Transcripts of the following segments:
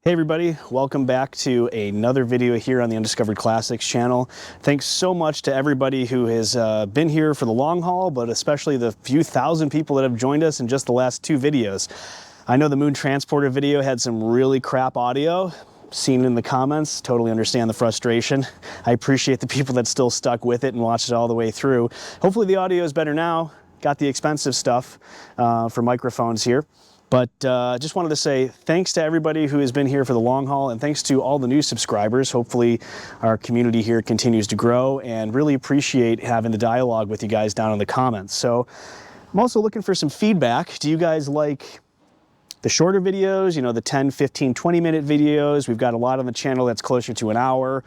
Hey everybody, welcome back to another video here on the Undiscovered Classics channel. Thanks so much to everybody who has been here for the long haul, but especially the few thousand people that have joined us in just the last two videos. I know the Moon Transporter video had some really crap audio. Seen in the comments, totally understand the frustration. I appreciate the people that still stuck with it and watched it all the way through. Hopefully the audio is better now. Got the expensive stuff for microphones here. But just wanted to say thanks to everybody who has been here for the long haul, and thanks to all the new subscribers. Hopefully our community here continues to grow, and really appreciate having the dialogue with you guys down in the comments. So I'm also looking for some feedback. Do you guys like the shorter videos, you know, the 10, 15, 20-minute videos? We've got a lot on the channel that's closer to an hour.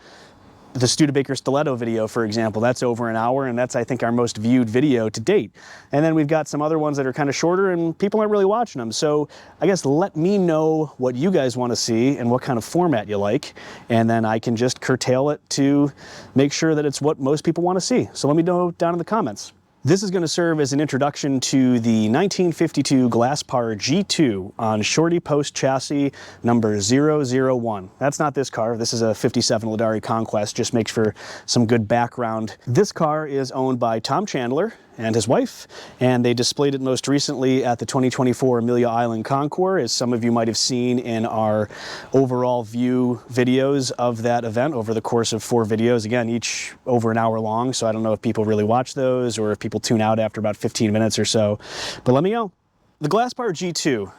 The Studebaker Stiletto video, for example, that's over an hour, and that's, I think, our most viewed video to date. And then we've got some other ones that are kind of shorter, and people aren't really watching them. So I guess let me know what you guys want to see and what kind of format you like, and then I can just curtail it to make sure that it's what most people want to see. So let me know down in the comments. This is going to serve as an introduction to the 1952 Glasspar G2 on Shorty Post chassis number 001. That's not this car. This is a 57 Ladari Conquest. Just makes for some good background. This car is owned by Tom Chandler and his wife, and they displayed it most recently at the 2024 Amelia Island Concours, as some of you might have seen in our overall view videos of that event over the course of 4 videos, again, each over an hour long. So I don't know if people really watch those or if people tune out after about 15 minutes or so, but let me know. The Glasspar G2,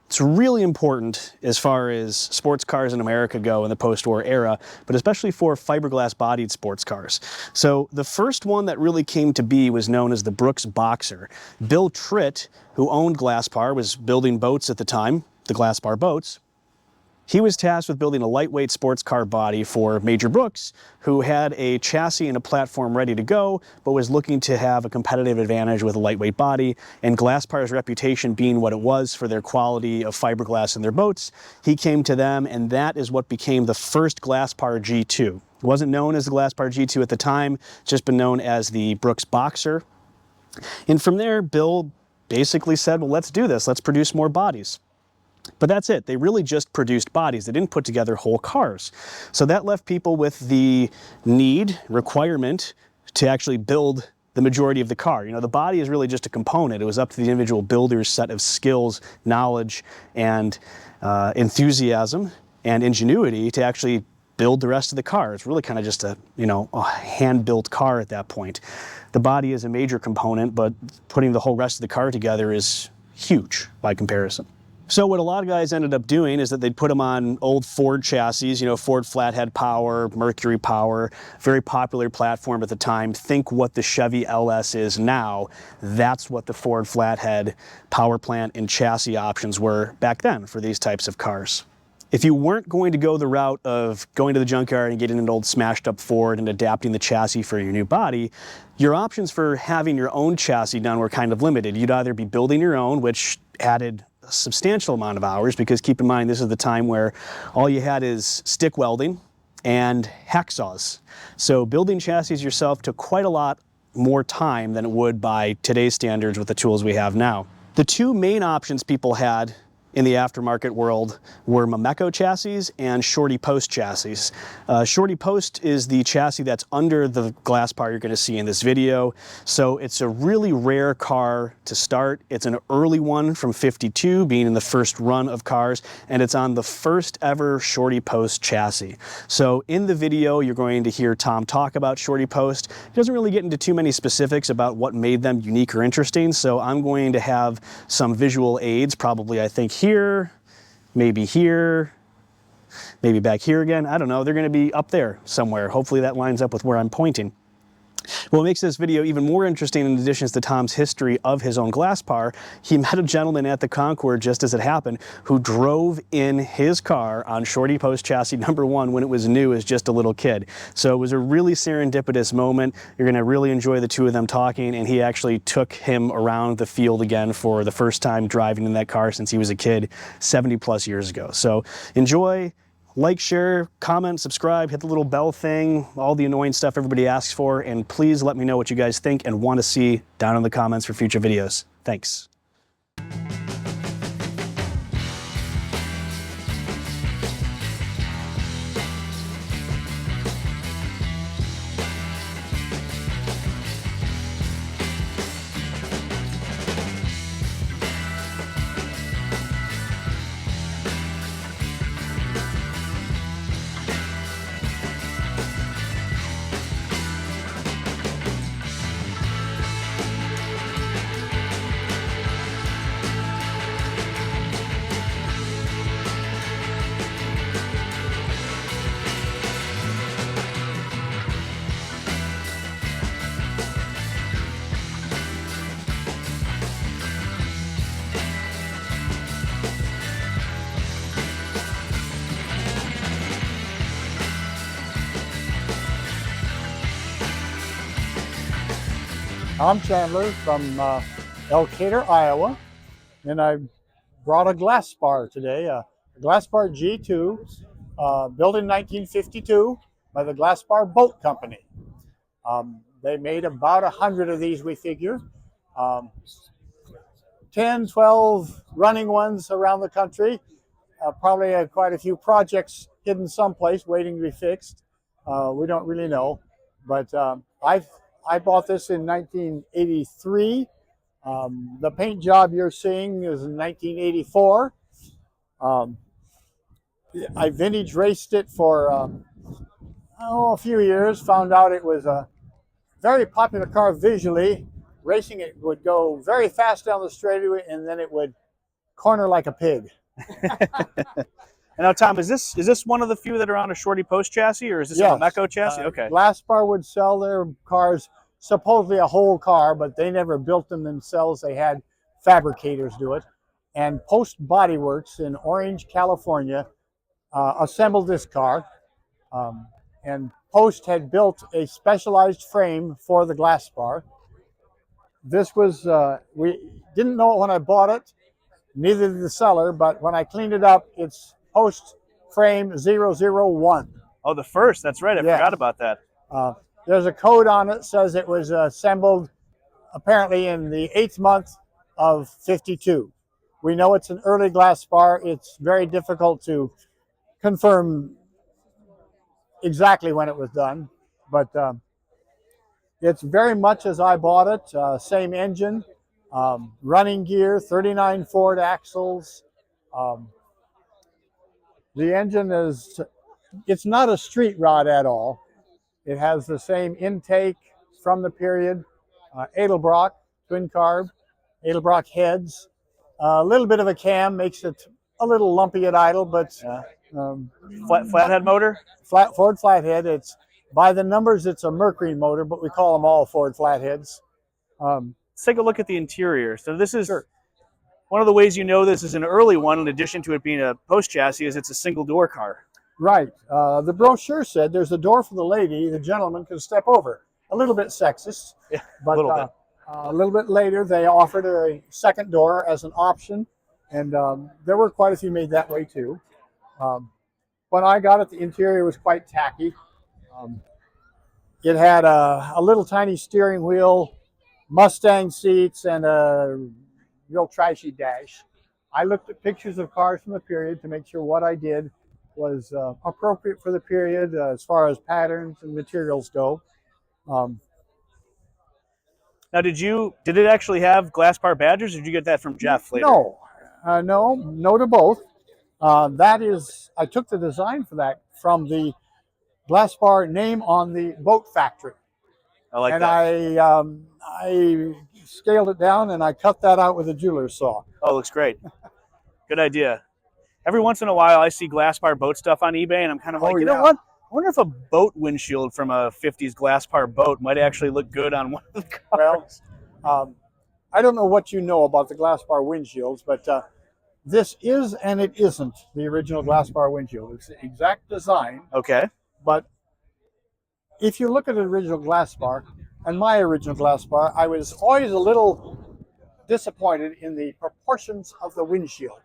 it's really important as far as sports cars in America go in the post-war era, but especially for fiberglass bodied sports cars. So the first one that really came to be was known as the Brooks Boxer. Bill Tritt, who owned Glasspar, was building boats at the time, the Glasspar boats. He was tasked with building a lightweight sports car body for Major Brooks, who had a chassis and a platform ready to go, but was looking to have a competitive advantage with a lightweight body. And Glasspar's reputation being what it was for their quality of fiberglass in their boats, he came to them, and that is what became the first Glasspar G2. It wasn't known as the Glasspar G2 at the time, just been known as the Brooks Boxer. And from there, Bill basically said, well, let's do this. Let's produce more bodies. But that's it. They really just produced bodies. They didn't put together whole cars. So that left people with the requirement to actually build the majority of the car. You know, the body is really just a component. It was up to the individual builder's set of skills, knowledge, and enthusiasm and ingenuity to actually build the rest of the car. It's really kind of just a hand-built car at that point. The body is a major component, but putting the whole rest of the car together is huge by comparison. So what a lot of guys ended up doing is that they'd put them on old Ford chassis, you know, Ford Flathead Power, Mercury Power, very popular platform at the time. Think what the Chevy LS is now. That's what the Ford Flathead power plant and chassis options were back then for these types of cars. If you weren't going to go the route of going to the junkyard and getting an old smashed up Ford and adapting the chassis for your new body, your options for having your own chassis done were kind of limited. You'd either be building your own, which added a substantial amount of hours, because keep in mind, this is the time where all you had is stick welding and hacksaws. So building chassis yourself took quite a lot more time than it would by today's standards with the tools we have now. The two main options people had in the aftermarket world were Mameco chassis and Shorty Post chassis. Shorty Post is the chassis that's under the Glasspar you're going to see in this video. So it's a really rare car to start. It's an early one from '52, being in the first run of cars, and it's on the first ever Shorty Post chassis. So in the video, you're going to hear Tom talk about Shorty Post. He doesn't really get into too many specifics about what made them unique or interesting, so I'm going to have some visual aids, probably I think here, maybe back here again. I don't know. They're going to be up there somewhere. Hopefully that lines up with where I'm pointing. What makes this video even more interesting, in addition to Tom's history of his own Glasspar, he met a gentleman at the Concours, just as it happened, who drove in his car on Shorty Post chassis number 1 when it was new as just a little kid. So it was a really serendipitous moment. You're going to really enjoy the two of them talking, and he actually took him around the field again for the first time driving in that car since he was a kid 70 plus years ago. So enjoy. Like, share, comment, subscribe, hit the little bell thing, all the annoying stuff everybody asks for, and please let me know what you guys think and want to see down in the comments for future videos. Thanks. Tom Chandler from Elkader, Iowa, and I brought a Glasspar today, a Glasspar G2, built in 1952 by the Glasspar Boat Company. They made about 100 of these, we figure. 10, 12 running ones around the country. Probably quite a few projects hidden someplace waiting to be fixed. We don't really know, but I bought this in 1983. The paint job you're seeing is in 1984. I vintage raced it for a few years. Found out it was a very popular car visually. Racing it would go very fast down the straightaway, and then it would corner like a pig. And now, Tom, is this one of the few that are on a shorty post chassis, or is this a Mecco chassis? Okay. Glasspar would sell their cars, supposedly a whole car, but they never built them themselves. They had fabricators do it. And Post Body Works in Orange, California, assembled this car. And Post had built a specialized frame for the Glasspar. This was, we didn't know it when I bought it, neither did the seller, but when I cleaned it up, it's Post Frame 001. Oh, the first, that's right, I forgot about that. There's a code on it, says it was assembled apparently in the 8th month of 52. We know it's an early Glasspar. It's very difficult to confirm exactly when it was done, but it's very much as I bought it. Same engine, running gear, 39 Ford axles. The engine is, it's not a street rod at all. It has the same intake from the period, Edelbrock, twin carb, Edelbrock heads. A little bit of a cam makes it a little lumpy at idle, but flathead motor? Ford flathead. It's by the numbers, it's a Mercury motor, but we call them all Ford flatheads. Let's take a look at the interior. So this is one of the ways you know this is an early one, in addition to it being a post chassis, is it's a single door car. Right. The brochure said there's a door for the lady, the gentleman can step over. A little bit sexist, but a little bit later they offered a second door as an option, and there were quite a few made that way too. When I got it, the interior was quite tacky. It had a little tiny steering wheel, Mustang seats, and a real trashy dash. I looked at pictures of cars from the period to make sure what I did was appropriate for the period as far as patterns and materials go. Now, did it actually have Glasspar badges, or did you get that from Jeff later? No, no to both. I took the design for that from the Glasspar name on the boat factory. I like that. And I scaled it down and I cut that out with a jeweler's saw. Oh, looks great. Good idea. Every once in a while, I see Glasspar boat stuff on eBay, and I'm kind of like, you know what? I wonder if a boat windshield from a 50s Glasspar boat might actually look good on one of the cars. Well, I don't know what you know about the Glasspar windshields, but this is and it isn't the original Glasspar windshield. It's the exact design. Okay. But if you look at the original Glasspar and my original Glasspar, I was always a little disappointed in the proportions of the windshield.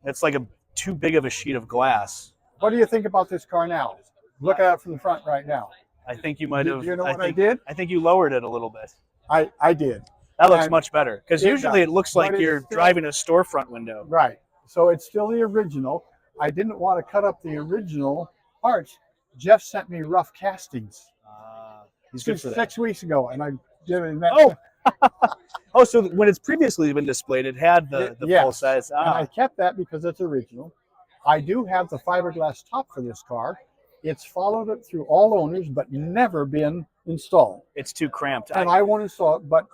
It's like too big of a sheet of glass. What do you think about this car now? Look at it from the front right now. I think you might have. You know what I did? I think you lowered it a little bit. I did. That looks much better, because usually it looks like you're driving a storefront window. Right. So it's still the original. I didn't want to cut up the original parts. Jeff sent me rough castings. He's good for that. 6 weeks ago, and I did it in that. Oh, so when it's previously been displayed, it had the full size. And I kept that because it's original. I do have the fiberglass top for this car. It's followed it through all owners, but never been installed. It's too cramped. And I won't install it, but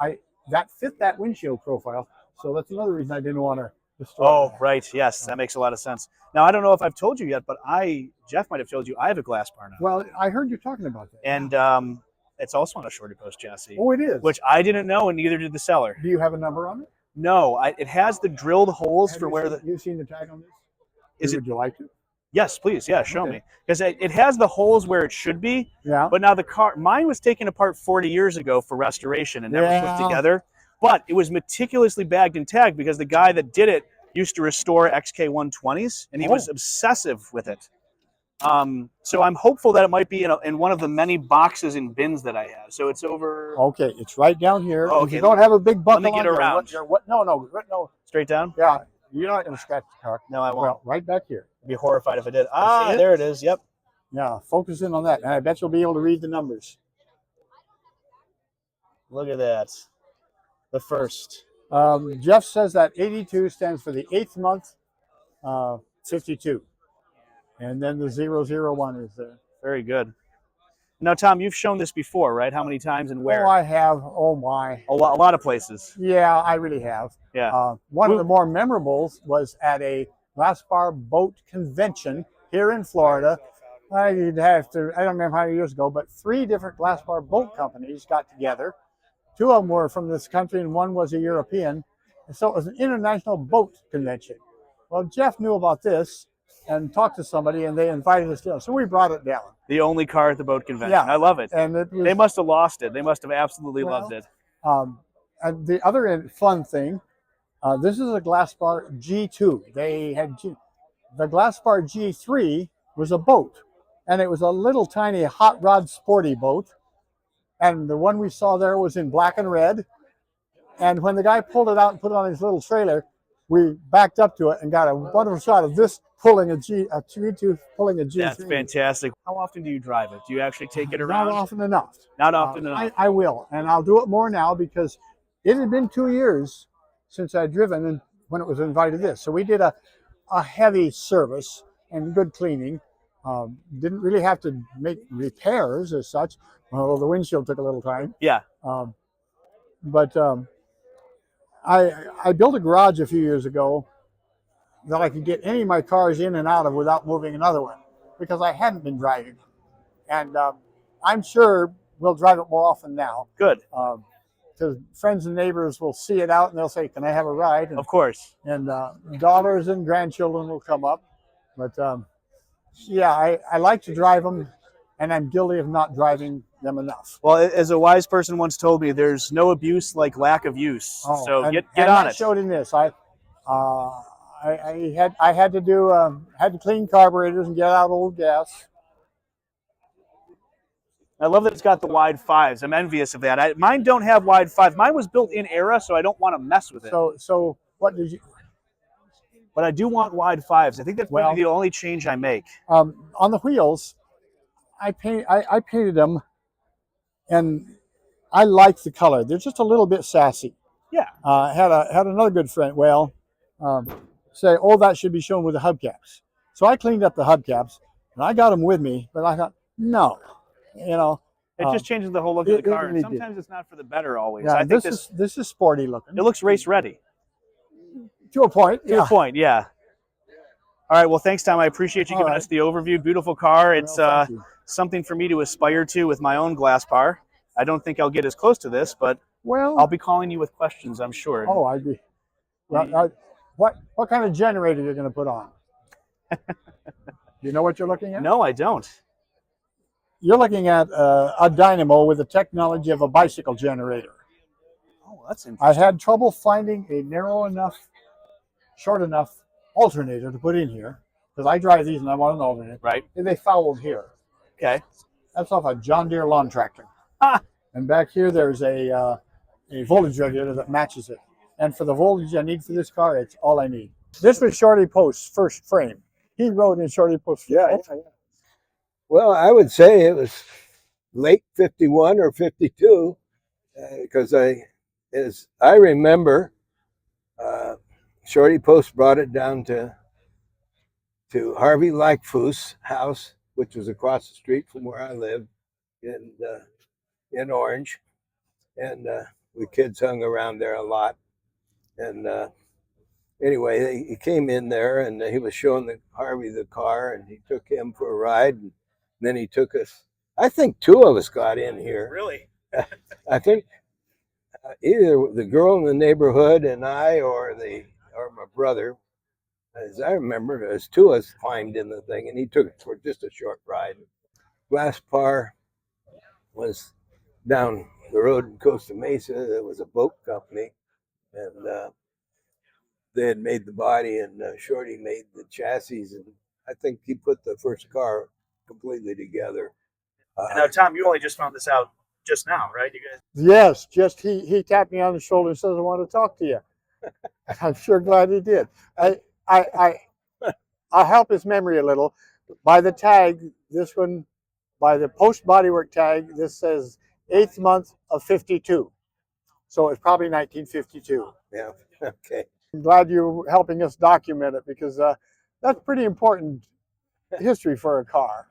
that fit that windshield profile. So that's another reason I didn't want to destroy it. Oh, right. Yes, that makes a lot of sense. Now, I don't know if I've told you yet, but Jeff might have told you, I have a Glasspar now. Well, I heard you talking about that. And it's also on a shorty post chassis. Oh, it is? Which I didn't know, and neither did the seller. Do you have a number on it? No, it has the drilled holes for where You've seen the tag on this? Would you like to? Yes, please. Yeah, show me. Because it has the holes where it should be. Yeah. But now mine was taken apart 40 years ago for restoration and never put together. But it was meticulously bagged and tagged because the guy that did it used to restore XK120s, and he was obsessive with it. So I'm hopeful that it might be in one of the many boxes and bins that I have. So it's over. Okay, it's right down here. Oh, If you don't have a big buckle let me get on, around. No. Straight down? Yeah, you're not going to scratch the car. No, I won't. Well, right back here. I'd be horrified if I did. Ah, there it is. Yep. Yeah, focus in on that, and I bet you'll be able to read the numbers. Look at that. The first. Jeff says that 82 stands for the 8th month, 52. And then the 001 is there. Very good. Now, Tom, you've shown this before, right? How many times and where? Oh, I have. Oh, my. A lot of places. Yeah, I really have. Yeah. One of the more memorables was at a Glasspar boat convention here in Florida. I don't remember how many years ago, but 3 different Glasspar boat companies got together. 2 of them were from this country and one was a European. And so it was an international boat convention. Well, Jeff knew about this and talked to somebody, and they invited us down. So we brought it down. The only car at the boat convention. Yeah. I love it. And they must have lost it. They must have absolutely loved it. And the other fun thing, this is a Glasspar G2. They had the Glasspar G3 was a boat, and it was a little tiny hot rod sporty boat. And the one we saw there was in black and red. And when the guy pulled it out and put it on his little trailer, we backed up to it and got a wonderful shot of this pulling a G2 pulling a G3. That's fantastic. How often do you drive it? Do you actually take it around? Not often enough. Not often enough. I will, and I'll do it more now because it had been 2 years since I'd driven and when it was invited this. So we did a heavy service and good cleaning. Didn't really have to make repairs as such, although the windshield took a little time. Yeah. But I built a garage a few years ago that I could get any of my cars in and out of without moving another one because I hadn't been driving. And I'm sure we'll drive it more often now. Good. Because friends and neighbors will see it out and they'll say, "Can I have a ride?" And, of course. And daughters and grandchildren will come up. But yeah, I like to drive them, and I'm guilty of not driving them enough. Well, as a wise person once told me, there's no abuse like lack of use. So get on it. Showed in this. I had to clean carburetors and get out old gas. I love that it's got the wide 5s. I'm envious of that. Mine don't have wide 5s. Mine was built in era, so I don't want to mess with it. So what did you? But I do want wide 5s. I think that's probably the only change I make. On the wheels, I painted them, and I like the color. They're just a little bit sassy. Yeah. Had another good friend. Say, "Oh, that should be shown with the hubcaps." So I cleaned up the hubcaps, and I got them with me. But I thought, no, it just changes the whole look of the car. And sometimes it's not for the better always. Yeah, I think this is sporty looking. It looks race ready. To a point. To a point, yeah. All right. Well, thanks, Tom. I appreciate you giving us the overview. Beautiful car. It's something for me to aspire to with my own Glasspar. I don't think I'll get as close to this, but I'll be calling you with questions, I'm sure. Oh, I'd be. Well, what kind of generator you're going to put on? Do you know what you're looking at? No, I don't. You're looking at a dynamo with the technology of a bicycle generator. Oh, that's interesting. I had trouble finding a narrow enough, short enough alternator to put in here because I drive these and I want an alternator. Right. And they fouled here. Okay. That's off a John Deere lawn tractor. Ah. And back here, there's a voltage regulator that matches it. And for the voltage I need for this car, it's all I need. This was Shorty Post's first frame. He rode in Shorty Post's. Yeah. Well, I would say it was late 51 or 52 because as I remember, Shorty Post brought it down to Harvey Lightfoot's house, which was across the street from where I lived in Orange. And we kids hung around there a lot. And anyway, he came in there and he was showing Harvey the car, and he took him for a ride. And then he took us. I think 2 of us got in here. Really? I think either the girl in the neighborhood and I, or my brother. as I remember, as two of us climbed in the thing, and he took it for just a short ride. Glasspar was down the road in Costa Mesa. There was a boat company, and they had made the body, and Shorty made the chassis, and I think he put the first car completely together. Now, Tom, you only just found this out just now, right? You guys? Yes, just he tapped me on the shoulder and says, "I want to talk to you." I'm sure glad he did. I'll help his memory a little. By the tag, this one, by the post bodywork tag, this says 8th month of 52. So it's probably 1952. Yeah, okay. I'm glad you're helping us document it because that's pretty important history for a car.